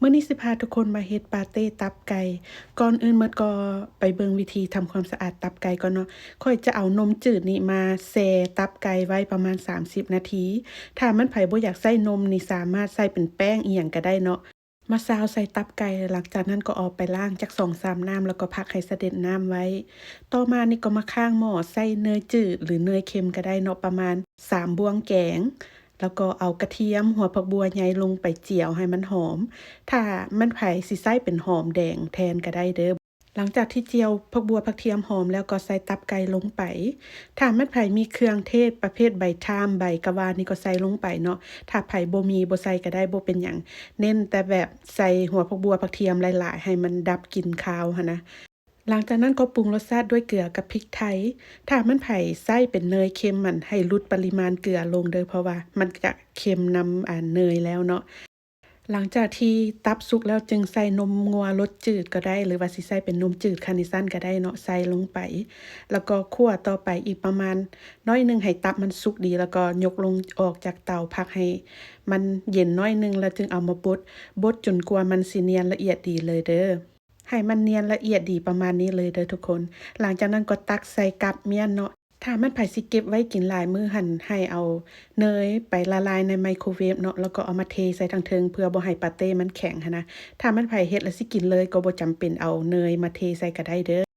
มื้อนี้สิพาทุกคนมาเฮ็ดปาเต้ตับไก่ก่อนอื่นหมดก็ไปเบิ่งวิธีทำความสะอาดตับไก่ก่อนเนาะข้อยจะเอานมจืดนี่มาแช่ตับไก่ไว้ประมาณ30นาทีถ้ามันไผบ่อยากใส่นมนี่สามารถใส่เป็นแป้งอิหยังก็ได้เนาะมาซาวใส่ตับไก่หลังจากนั้นก็เอาไปล้างจัก2-3น้ำแล้วก็พักให้เสด็จน้ำไว้ต่อมานี่ก็มาข้างหม้อใส่เนยจืดหรือเนยเค็มก็ได้เนาะประมาณ3บ้วงแกง แล้วก็เอากระเทียมหัวผักบัวใหญ่ลงไปเจียวให้มันหอม ถ้ามันไผสิใส่เป็นหอมแดงแทนก็ได้เด้อ หลังจากที่เจียวผักบัวผักเทียมหอมแล้วก็ใส่ตับไก่ลงไป ถ้ามันไผมีเครื่องเทศประเภทใบทามใบกะวานนี่ก็ใส่ลงไปเนาะถ้าไผบ่มีบ่ใส่ก็ได้บ่เป็นหยังเน้นแต่แบบใส่หัวผักบัวผักเทียมหลายๆให้มันดับกลิ่นคาวหั้นนะ หลังจากนั้นก็ปรุงรสชาติด้วยเกลือกับพริกไทย ถ้ามันไผใส่เป็นเนยเค็มมันให้ลดปริมาณเกลือลงเด้อเพราะว่ามันจะเค็มนำเนยแล้วเนาะหลังจากที่ตับสุกแล้วจึงใส่นมงัวรสจืดก็ได้หรือว่าสิใส่เป็นนมจืดคานิซันก็ได้เนาะใส่ลงไป แล้วก็คั่วต่อไปอีกประมาณน้อยหนึ่งให้ตับมันสุกดีแล้วก็ยกลงออกจากเตาพักให้มันเย็นน้อยหนึ่งแล้วจึงเอามาบดจนกว่ามันสิเนียนละเอียดดีเลยเด้อ ให้มันเนียนละเอียดดีประมาณนี้เลยเด้อทุกคน หลังจากนั้นก็ตักใส่กับเมียนเนาะถ้ามันไผสิเก็บไว้กินหลายมื้อหั่นให้เอาเนยไปละลายในไมโครเวฟเนาะแล้วก็เอามาเทใส่ทางเทิงเพื่อบ่ให้ปาเต้มันแข็งหั้นนะถ้ามันไผเฮ็ดแล้วสิกินเลยก็บ่จำเป็นเอาเนยมาเทใส่ก็ได้เด้อ